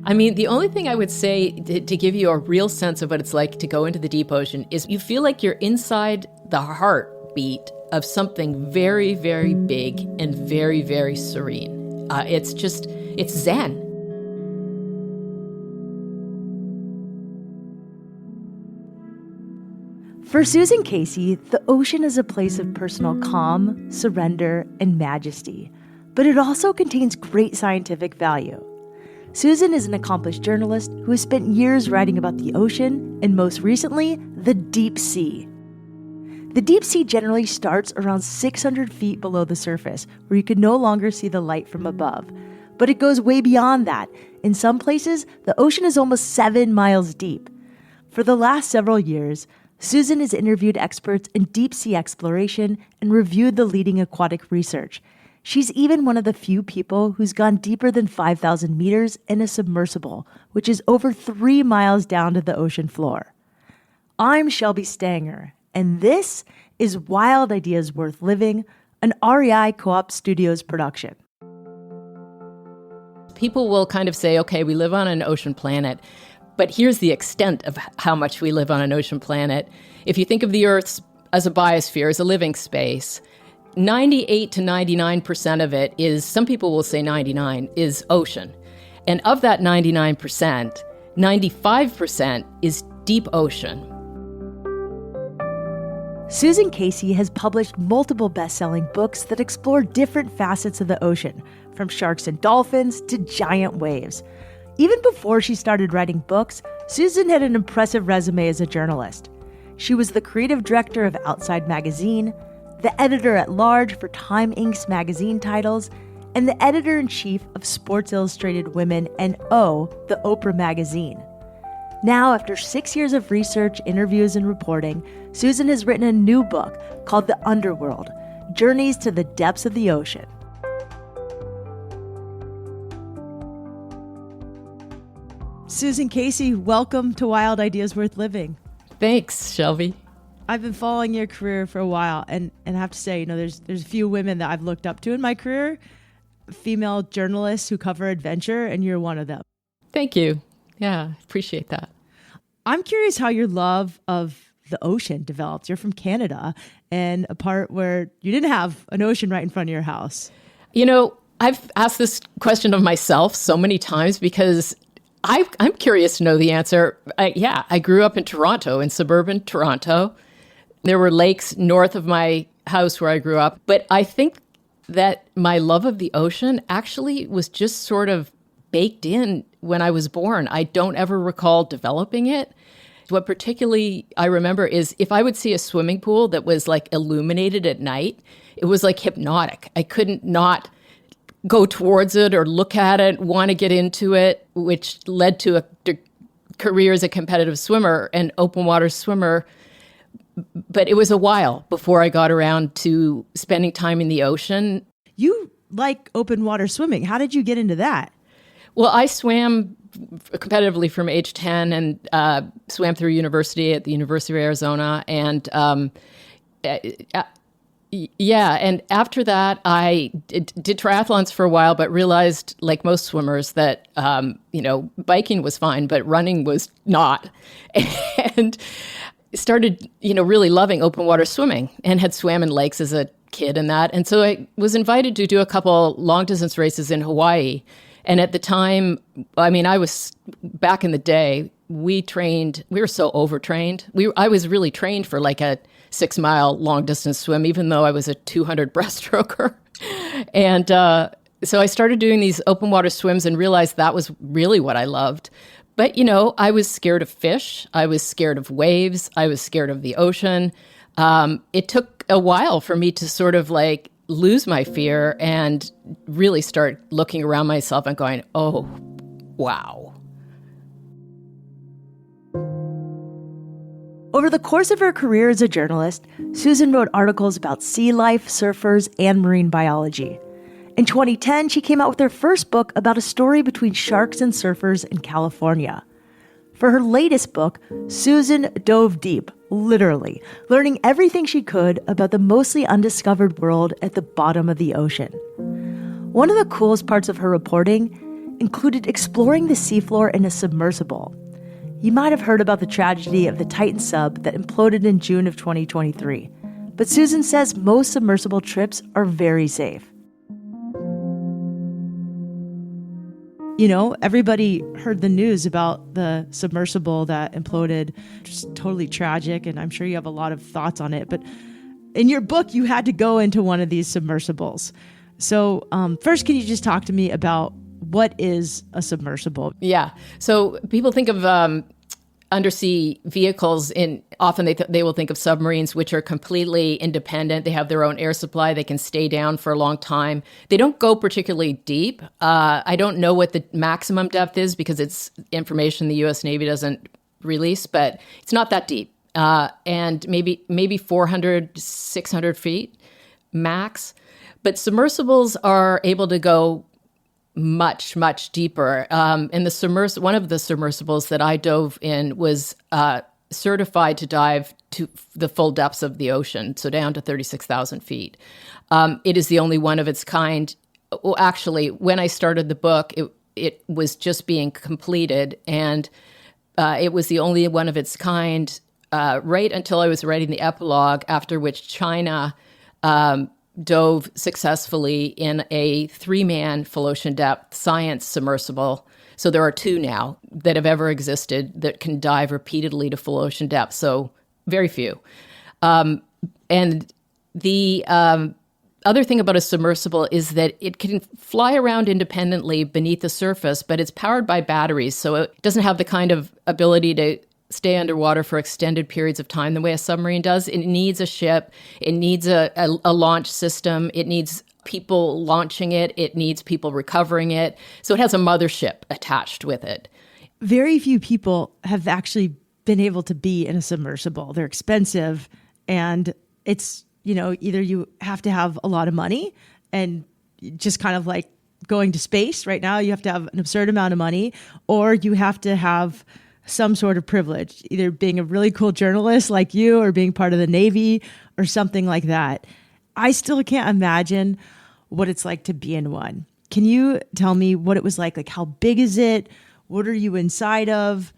I mean, the only thing I would say to give you a real sense of what it's like to go into the deep ocean is you feel like you're inside the heartbeat of something very, very big and very, very serene. It's Zen. For Susan Casey, the ocean is a place of personal calm, surrender, and majesty, but it also contains great scientific value. Susan is an accomplished journalist who has spent years writing about the ocean and, most recently, the deep sea. The deep sea generally starts around 600 feet below the surface, where you can no longer see the light from above. But it goes way beyond that. In some places, the ocean is almost 7 miles deep. For the last several years, Susan has interviewed experts in deep sea exploration and reviewed the leading aquatic research. She's even one of the few people who's gone deeper than 5,000 meters in a submersible, which is over 3 miles down to the ocean floor. I'm Shelby Stanger, and this is Wild Ideas Worth Living, an REI Co-op Studios production. People will kind of say, okay, we live on an ocean planet, but here's the extent of how much we live on an ocean planet. If you think of the Earth as a biosphere, as a living space, 98 to 99% of it is, some people will say 99, is ocean. And of that 99%, 95% is deep ocean. Susan Casey has published multiple best-selling books that explore different facets of the ocean, from sharks and dolphins to giant waves. Even before she started writing books, Susan had an impressive resume as a journalist. She was the creative director of Outside Magazine, the editor-at-large for Time Inc.'s magazine titles, and the editor-in-chief of Sports Illustrated Women and the Oprah magazine. Now, after 6 years of research, interviews, and reporting, Susan has written a new book called The Underworld: Journeys to the Depths of the Ocean. Susan Casey, welcome to Wild Ideas Worth Living. Thanks, Shelby. I've been following your career for a while, and I have to say, there's a few women that I've looked up to in my career, female journalists who cover adventure, and you're one of them. Thank you. Yeah, appreciate that. I'm curious how your love of the ocean developed. You're from Canada, and a part where you didn't have an ocean right in front of your house. I've asked this question of myself so many times because I'm curious to know the answer. I grew up in Toronto, in suburban Toronto. There were lakes north of my house where I grew up. But I think that my love of the ocean actually was just sort of baked in when I was born. I don't ever recall developing it. What particularly I remember is if I would see a swimming pool that was like illuminated at night, it was like hypnotic. I couldn't not go towards it or look at it, want to get into it, which led to a career as a competitive swimmer and open water swimmer. But it was a while before I got around to spending time in the ocean. You like open water swimming. How did you get into that? Well, I swam competitively from age 10 and swam through university at the University of Arizona. And and after that, I did triathlons for a while, but realized, like most swimmers, that, biking was fine, but running was not. And started, really loving open water swimming and had swam in lakes as a kid and that. And so I was invited to do a couple long distance races in Hawaii. And at the time, I was back in the day, we were so overtrained. I was really trained for like a 6 mile long distance swim, even though I was a 200 breaststroker. And so I started doing these open water swims and realized that was really what I loved. But, I was scared of fish. I was scared of waves. I was scared of the ocean. It took a while for me to sort of like lose my fear and really start looking around myself and going, oh, wow. Over the course of her career as a journalist, Susan wrote articles about sea life, surfers, and marine biology. In 2010, she came out with her first book about a story between sharks and surfers in California. For her latest book, Susan dove deep, literally, learning everything she could about the mostly undiscovered world at the bottom of the ocean. One of the coolest parts of her reporting included exploring the seafloor in a submersible. You might have heard about the tragedy of the Titan sub that imploded in June of 2023. But Susan says most submersible trips are very safe. You know, everybody heard the news about the submersible that imploded. Just totally tragic, and I'm sure you have a lot of thoughts on it. But in your book, you had to go into one of these submersibles. So first, can you just talk to me about what is a submersible? Yeah. So people think of undersea vehicles, often they will think of submarines, which are completely independent. They have their own air supply. They can stay down for a long time. They don't go particularly deep. I don't know what the maximum depth is because it's information the U.S. Navy doesn't release, but it's not that deep. And maybe 400, 600 feet max. But submersibles are able to go much, much deeper. And one of the submersibles that I dove in was certified to dive to the full depths of the ocean, so down to 36,000 feet. It is the only one of its kind. Well, actually, when I started the book, it was just being completed, and it was the only one of its kind right until I was writing the epilogue, after which China dove successfully in a 3-man full ocean depth science submersible. So there are 2 now that have ever existed that can dive repeatedly to full ocean depth. So very few. And the other thing about a submersible is that it can fly around independently beneath the surface, but it's powered by batteries. So it doesn't have the kind of ability to stay underwater for extended periods of time the way a submarine does. It needs a ship. It needs a launch system. It needs people launching it. It needs people recovering it. So it has a mothership attached with it. Very few people have actually been able to be in a submersible. They're expensive, and it's, either you have to have a lot of money and just kind of like going to space. Right now, you have to have an absurd amount of money, or you have to have some sort of privilege, either being a really cool journalist like you or being part of the Navy or something like that. I still can't imagine what it's like to be in one. Can you tell me what it was like? Like, how big is it? What are you inside of?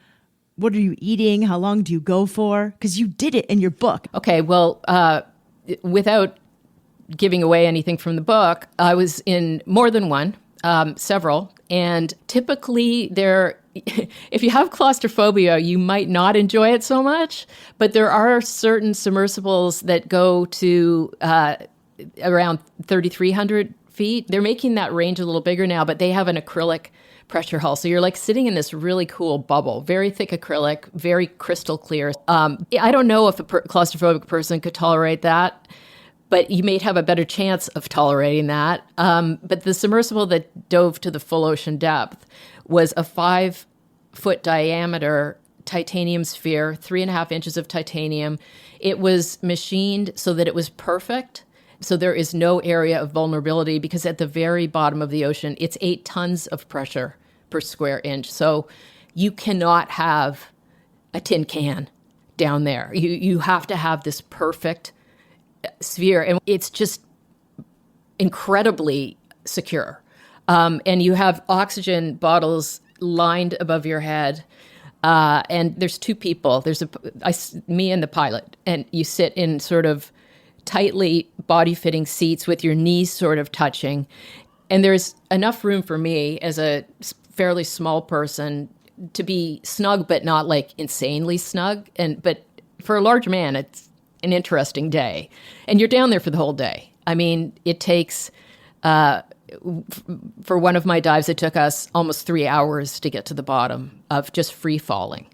What are you eating? How long do you go for? Because you did it in your book. Okay, well, without giving away anything from the book, I was in more than one, several. And typically if you have claustrophobia, you might not enjoy it so much, but there are certain submersibles that go to around 3,300 feet. They're making that range a little bigger now, but they have an acrylic pressure hull. So you're like sitting in this really cool bubble, very thick acrylic, very crystal clear. I don't know if a claustrophobic person could tolerate that, but you may have a better chance of tolerating that. But the submersible that dove to the full ocean depth was a 5-foot diameter titanium sphere, 3.5 inches of titanium. It was machined so that it was perfect. So there is no area of vulnerability because at the very bottom of the ocean, it's 8 tons of pressure per square inch. So you cannot have a tin can down there. You have to have this perfect sphere, and it's just incredibly secure. And you have oxygen bottles lined above your head, and there's 2 people. There's me and the pilot, and you sit in sort of tightly body-fitting seats with your knees sort of touching, and there's enough room for me as a fairly small person to be snug, but not like insanely snug. But for a large man, it's an interesting day, and you're down there for the whole day. I mean, it takes. For one of my dives, it took us almost 3 hours to get to the bottom of just free falling.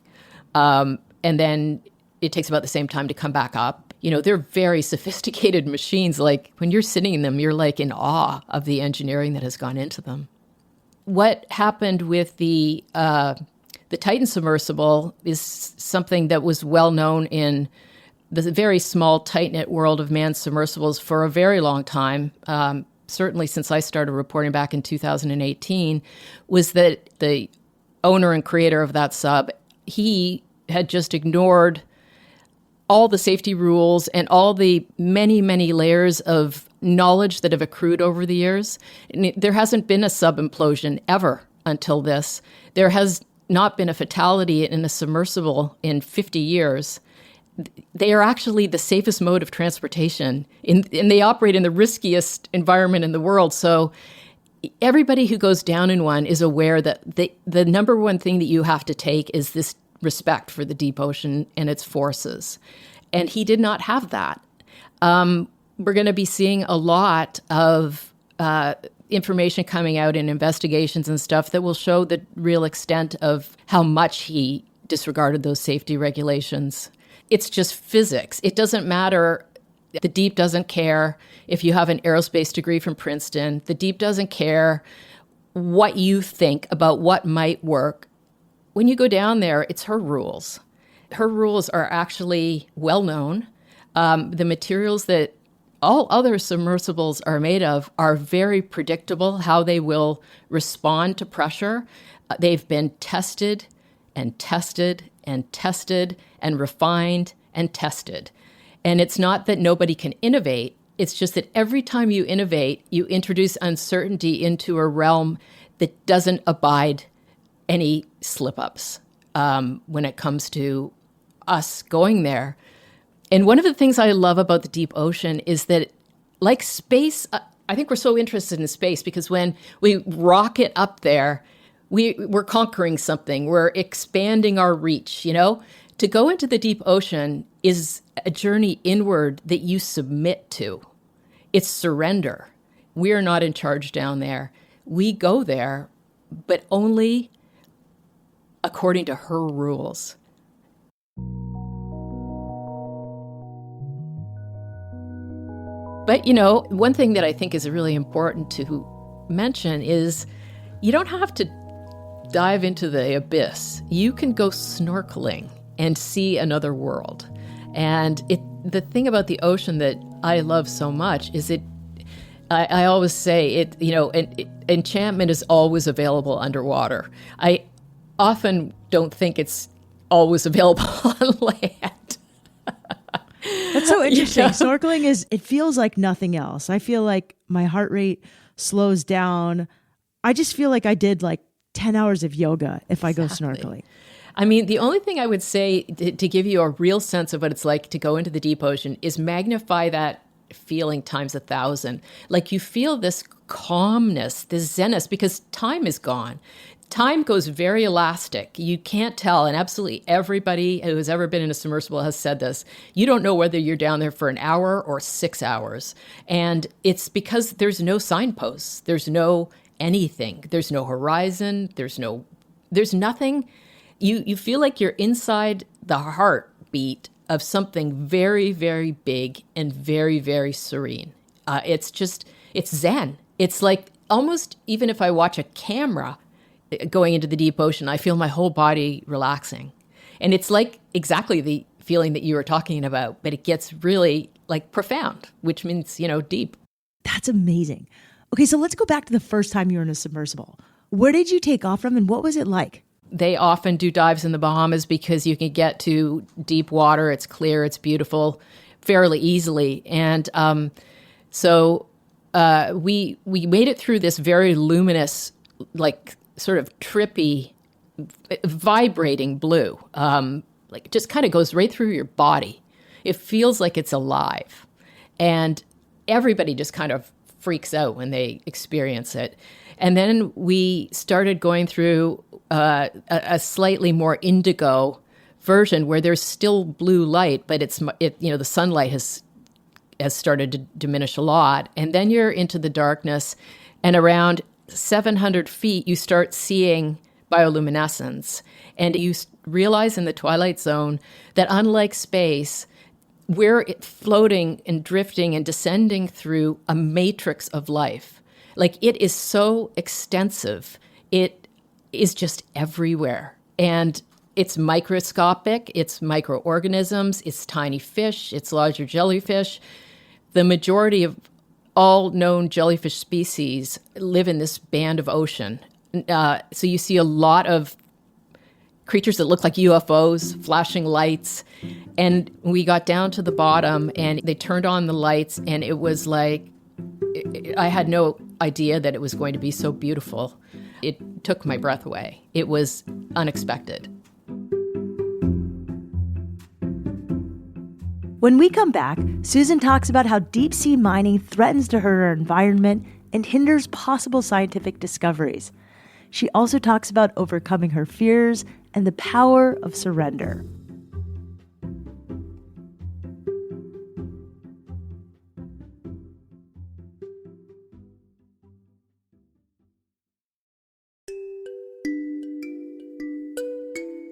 And then it takes about the same time to come back up. They're very sophisticated machines. Like when you're sitting in them, you're like in awe of the engineering that has gone into them. What happened with the Titan submersible is something that was well known in the very small, tight-knit world of manned submersibles for a very long time. Certainly since I started reporting back in 2018, was that the owner and creator of that sub, he had just ignored all the safety rules and all the many, many layers of knowledge that have accrued over the years. And there hasn't been a sub implosion ever until this. There has not been a fatality in a submersible in 50 years. They are actually the safest mode of transportation, and they operate in the riskiest environment in the world. So everybody who goes down in one is aware that the number one thing that you have to take is this respect for the deep ocean and its forces. And he did not have that. We're going to be seeing a lot of information coming out in investigations and stuff that will show the real extent of how much he disregarded those safety regulations. It's just physics. It doesn't matter. The deep doesn't care if you have an aerospace degree from Princeton. The deep doesn't care what you think about what might work. When you go down there, it's her rules. Her rules are actually well known. The materials that all other submersibles are made of are very predictable, how they will respond to pressure. They've been tested and tested and tested and refined and tested. And it's not that nobody can innovate. It's just that every time you innovate, you introduce uncertainty into a realm that doesn't abide any slip-ups when it comes to us going there. And one of the things I love about the deep ocean is that, like space, I think we're so interested in space because when we rocket up there, we're conquering something. We're expanding our reach, you know? To go into the deep ocean is a journey inward that you submit to. It's surrender. We are not in charge down there. We go there, but only according to her rules. But, you know, one thing that I think is really important to mention is you don't have to dive into the abyss. You can go snorkeling and see another world. And the thing about the ocean that I love so much is I always say enchantment is always available underwater. I often don't think it's always available on land. That's so interesting. Snorkeling it feels like nothing else. I feel like my heart rate slows down. I just feel like I did like 10 hours of yoga if I go snorkeling. I mean, the only thing I would say to give you a real sense of what it's like to go into the deep ocean is magnify that feeling times 1,000. Like you feel this calmness, this zenith, because time is gone. Time goes very elastic. You can't tell, and absolutely everybody who has ever been in a submersible has said this. You don't know whether you're down there for an hour or 6 hours. And it's because there's no signposts. There's no anything. There's no horizon. There's nothing. You feel like you're inside the heartbeat of something very, very big and very, very serene. It's zen. It's like almost even if I watch a camera going into the deep ocean, I feel my whole body relaxing. And it's like exactly the feeling that you were talking about, but it gets really like profound, which means, deep. That's amazing. Okay, so let's go back to the first time you were in a submersible. Where did you take off from and what was it like? They often do dives in the Bahamas because you can get to deep water. It's clear, it's beautiful, fairly easily. And so we made it through this very luminous, like sort of trippy, vibrating blue. Like it just kind of goes right through your body. It feels like it's alive. And everybody just kind of freaks out when they experience it. And then we started going through a slightly more indigo version where there's still blue light, but the sunlight has started to diminish a lot. And then you're into the darkness, and around 700 feet, you start seeing bioluminescence. And you realize in the twilight zone that unlike space, we're floating and drifting and descending through a matrix of life. Like it is so extensive. It is just everywhere. And it's microscopic, it's microorganisms, it's tiny fish, it's larger jellyfish. The majority of all known jellyfish species live in this band of ocean. So you see a lot of creatures that look like UFOs, flashing lights. And we got down to the bottom and they turned on the lights and it was like, I had no idea that it was going to be so beautiful. It took my breath away. It was unexpected. When we come back, Susan talks about how deep-sea mining threatens to hurt our environment and hinders possible scientific discoveries. She also talks about overcoming her fears and the power of surrender.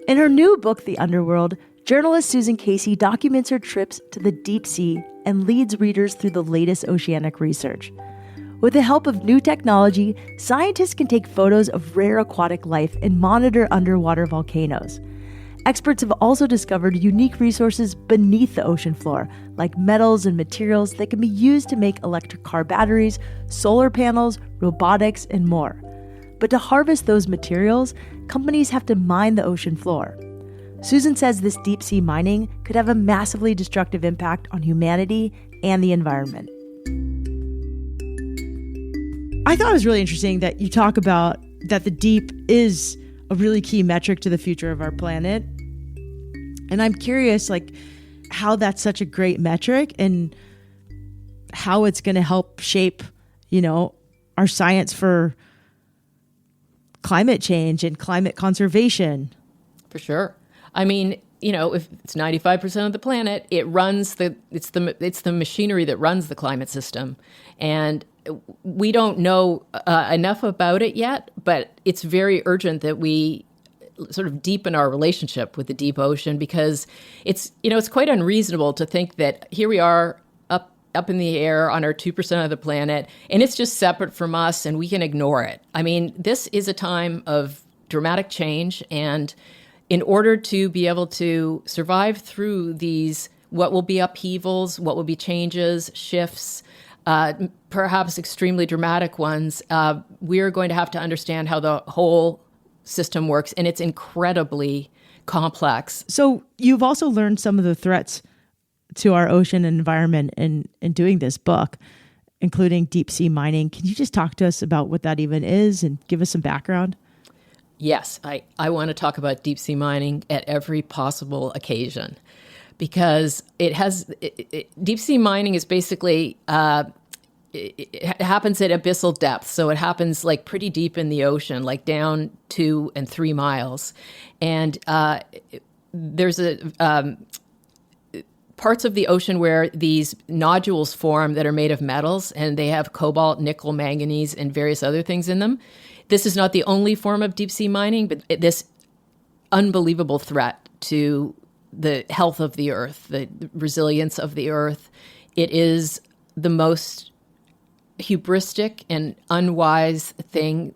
In her new book, The Underworld, journalist Susan Casey documents her trips to the deep sea and leads readers through the latest oceanic research. With the help of new technology, scientists can take photos of rare aquatic life and monitor underwater volcanoes. Experts have also discovered unique resources beneath the ocean floor, like metals and materials that can be used to make electric car batteries, solar panels, robotics, and more. But to harvest those materials, companies have to mine the ocean floor. Susan says this deep-sea mining could have a massively destructive impact on humanity and the environment. I thought it was really interesting that you talk about that the deep is a really key metric to the future of our planet. And I'm curious, how that's such a great metric and how it's going to help shape, our science for climate change and climate conservation. For sure. I mean, if it's 95% of the planet, it's the machinery that runs the climate system. And we don't know enough about it yet, but it's very urgent that we sort of deepen our relationship with the deep ocean, because it's quite unreasonable to think that here we are up in the air on our 2% of the planet, and it's just separate from us and we can ignore it. I mean, this is a time of dramatic change, and in order to be able to survive through these, what will be upheavals, what will be changes, shifts, perhaps extremely dramatic ones, we're going to have to understand how the whole system works, and it's incredibly complex. So you've also learned some of the threats to our ocean and environment in doing this book, including deep sea mining. Can you just talk to us about what that even is and give us some background? Yes, I want to talk about deep sea mining at every possible occasion, because deep sea mining is basically, it happens at abyssal depth. So it happens pretty deep in the ocean, down 2 and 3 miles. And there's parts of the ocean where these nodules form that are made of metals, and they have cobalt, nickel, manganese, and various other things in them. This is not the only form of deep sea mining, but this unbelievable threat to the health of the earth, the resilience of the earth. It is the most hubristic and unwise thing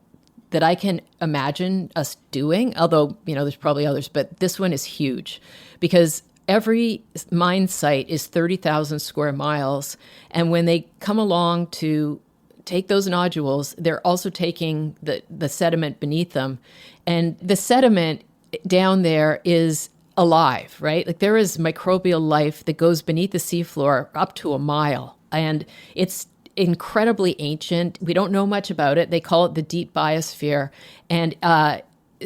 that I can imagine us doing, although, there's probably others, but this one is huge, because every mine site is 30,000 square miles. And when they come along to take those nodules, they're also taking the sediment beneath them. And the sediment down there is alive, right? There is microbial life that goes beneath the seafloor up to a mile. And it's incredibly ancient. We don't know much about it. They call it the deep biosphere. And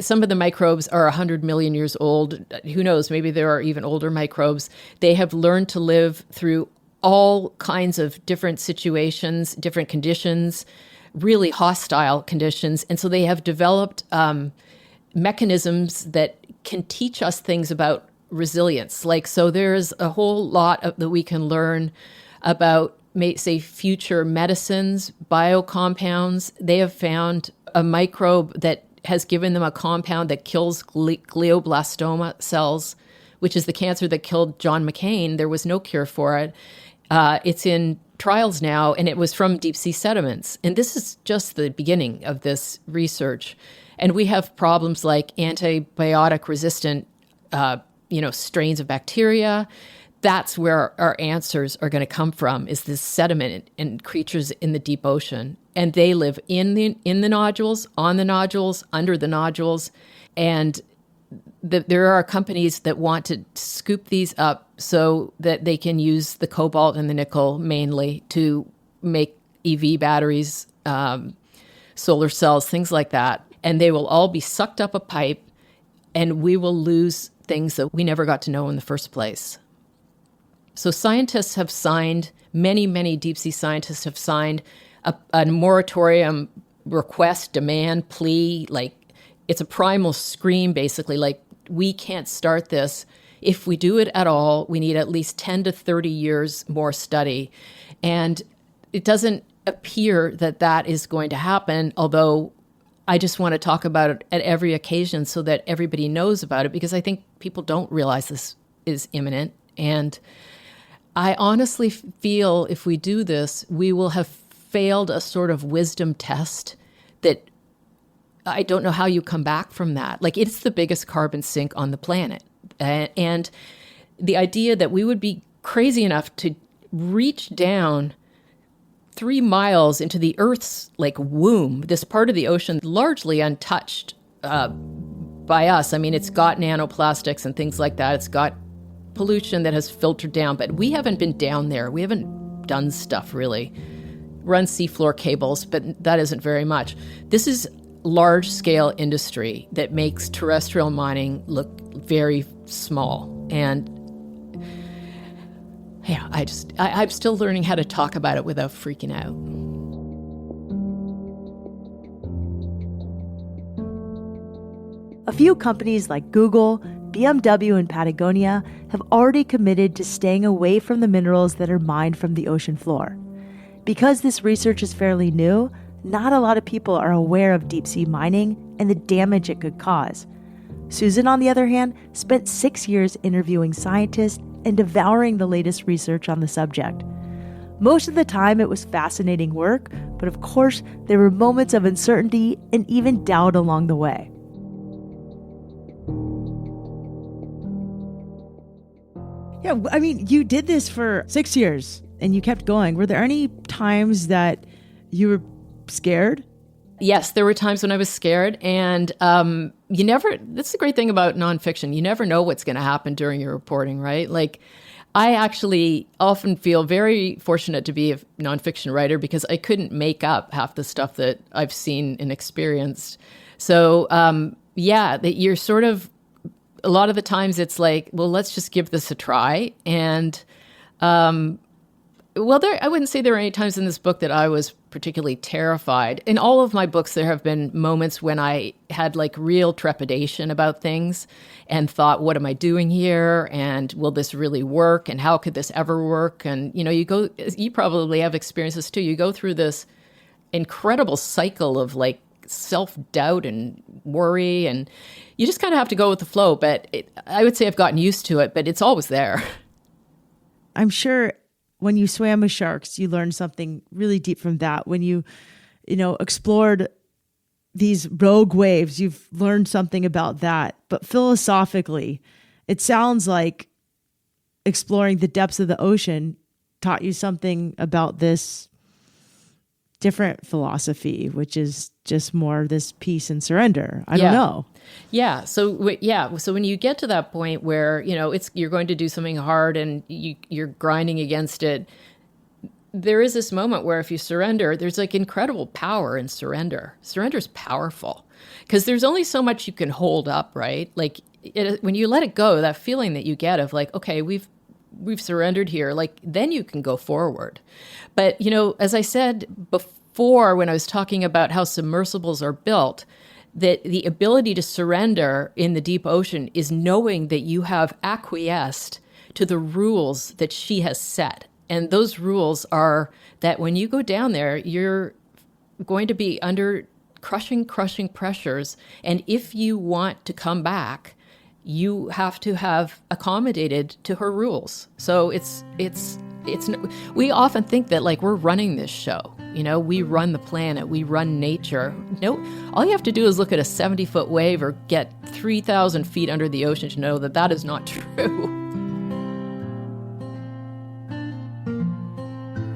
some of the microbes are 100 million years old. Who knows? Maybe there are even older microbes. They have learned to live through all kinds of different situations, different conditions, really hostile conditions. And so they have developed mechanisms that can teach us things about resilience. So there's a whole lot that we can learn about, say, future medicines, biocompounds. They have found a microbe that has given them a compound that kills glioblastoma cells, which is the cancer that killed John McCain. There was no cure for it. It's in trials now, and it was from deep sea sediments. And this is just the beginning of this research. And we have problems like antibiotic resistant, strains of bacteria. That's where our answers are going to come from, is this sediment and creatures in the deep ocean. And they live in the nodules, on the nodules, under the nodules. And there are companies that want to scoop these up so that they can use the cobalt and the nickel mainly to make EV batteries, solar cells, things like that. and they will all be sucked up a pipe, and we will lose things that we never got to know in the first place. So scientists have signed, many deep sea scientists have signed a moratorium request, demand, plea, like it's a primal scream, basically, like we can't start this. If we do it at all, we need at least 10 to 30 years more study. And it doesn't appear that that is going to happen, although I just want to talk about it at every occasion so that everybody knows about it, because I think people don't realize this is imminent. And I honestly feel if we do this, we will have failed a sort of wisdom test that I don't know how you come back from that. Like, it's the biggest carbon sink on the planet. And the idea that we would be crazy enough to reach down 3 miles into the Earth's like womb, this part of the ocean largely untouched by us. I mean, it's got nanoplastics and things like that. It's got pollution that has filtered down, but we haven't been down there. We haven't done stuff really. Run seafloor cables, but that isn't very much. This is large-scale industry that makes terrestrial mining look very small. And yeah, I'm still learning how to talk about it without freaking out. A few companies like Google, BMW, and Patagonia have already committed to staying away from the minerals that are mined from the ocean floor. Because this research is fairly new, not a lot of people are aware of deep-sea mining and the damage it could cause. Susan, on the other hand, spent 6 years interviewing scientists and devouring the latest research on the subject. Most of the time, it was fascinating work, but of course, there were moments of uncertainty and even doubt along the way. Yeah, I mean, you did this for 6 years and you kept going. Were there any times that you were scared? Yes, there were times when I was scared, and that's the great thing about nonfiction. You never know what's going to happen during your reporting, right? Like, I actually often feel very fortunate to be a nonfiction writer because I couldn't make up half the stuff that I've seen and experienced. So, that you're sort of, a lot of the times it's like, well, let's just give this a try. And, I wouldn't say there were any times in this book that I was particularly terrified. In all of my books, there have been moments when I had like real trepidation about things and thought, what am I doing here? And will this really work? And how could this ever work? And, you probably have experiences too. You go through this incredible cycle of like self-doubt and worry, and you just kind of have to go with the flow. But I would say I've gotten used to it, but it's always there. I'm sure when you swam with sharks, you learned something really deep from that. When you explored these rogue waves, you've learned something about that. But philosophically, it sounds like exploring the depths of the ocean taught you something about this different philosophy, which is just more this peace and surrender. I don't know. Yeah. So when you get to that point where, you're going to do something hard and you're grinding against it, there is this moment where if you surrender, there's like incredible power in surrender. Surrender is powerful because there's only so much you can hold up, right? Like when you let it go, that feeling that you get of like, okay, we've surrendered here, like then you can go forward. But, as I said before, when I was talking about how submersibles are built, that the ability to surrender in the deep ocean is knowing that you have acquiesced to the rules that she has set. And those rules are that when you go down there, you're going to be under crushing pressures. And if you want to come back, you have to have accommodated to her rules. So we often think that like we're running this show. We run the planet, we run nature. No, all you have to do is look at a 70-foot wave or get 3,000 feet under the ocean to know that that is not true.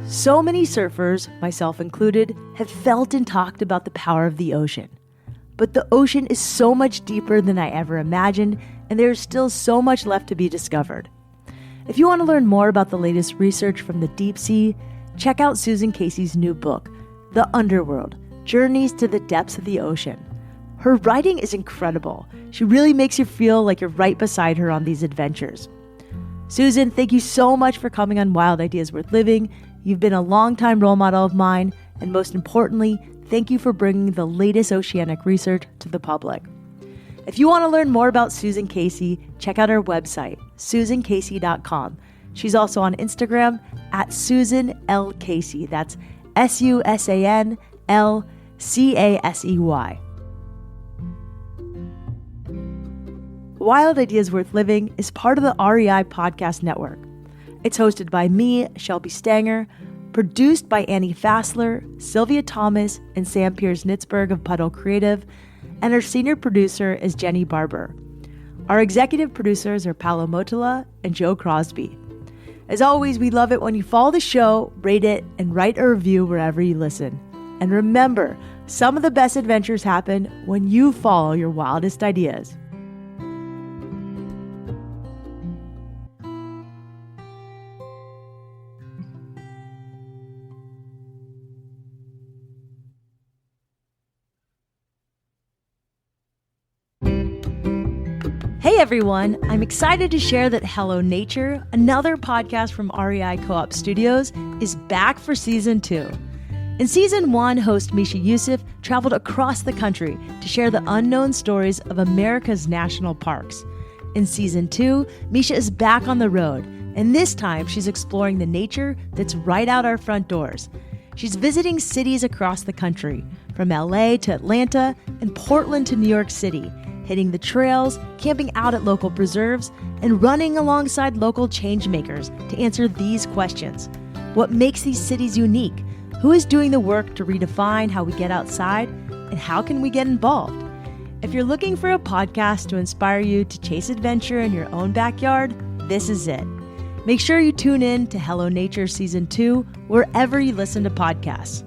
So many surfers, myself included, have felt and talked about the power of the ocean. But the ocean is so much deeper than I ever imagined, and there is still so much left to be discovered. If you want to learn more about the latest research from the deep sea, check out Susan Casey's new book, The Underworld: Journeys to the Depths of the Ocean. Her writing is incredible. She really makes you feel like you're right beside her on these adventures. Susan, thank you so much for coming on Wild Ideas Worth Living. You've been a longtime role model of mine, and most importantly, thank you for bringing the latest oceanic research to the public. If you want to learn more about Susan Casey, check out her website, susancasey.com. She's also on Instagram at Susan L. Casey. That's SUSANLCASEY. Wild Ideas Worth Living is part of the REI Podcast Network. It's hosted by me, Shelby Stanger, produced by Annie Fassler, Sylvia Thomas, and Sam Piers-Nitzberg of Puddle Creative, and our senior producer is Jenny Barber. Our executive producers are Paolo Motola and Joe Crosby. As always, we love it when you follow the show, rate it, and write a review wherever you listen. And remember, some of the best adventures happen when you follow your wildest ideas. Hey everyone, I'm excited to share that Hello Nature, another podcast from REI Co-op Studios, is back for Season 2. In Season 1, host Misha Yusuf traveled across the country to share the unknown stories of America's national parks. In Season 2, Misha is back on the road, and this time she's exploring the nature that's right out our front doors. She's visiting cities across the country, from LA to Atlanta and Portland to New York City, hitting the trails, camping out at local preserves, and running alongside local changemakers to answer these questions. What makes these cities unique? Who is doing the work to redefine how we get outside? And how can we get involved? If you're looking for a podcast to inspire you to chase adventure in your own backyard, this is it. Make sure you tune in to Hello Nature Season 2 wherever you listen to podcasts.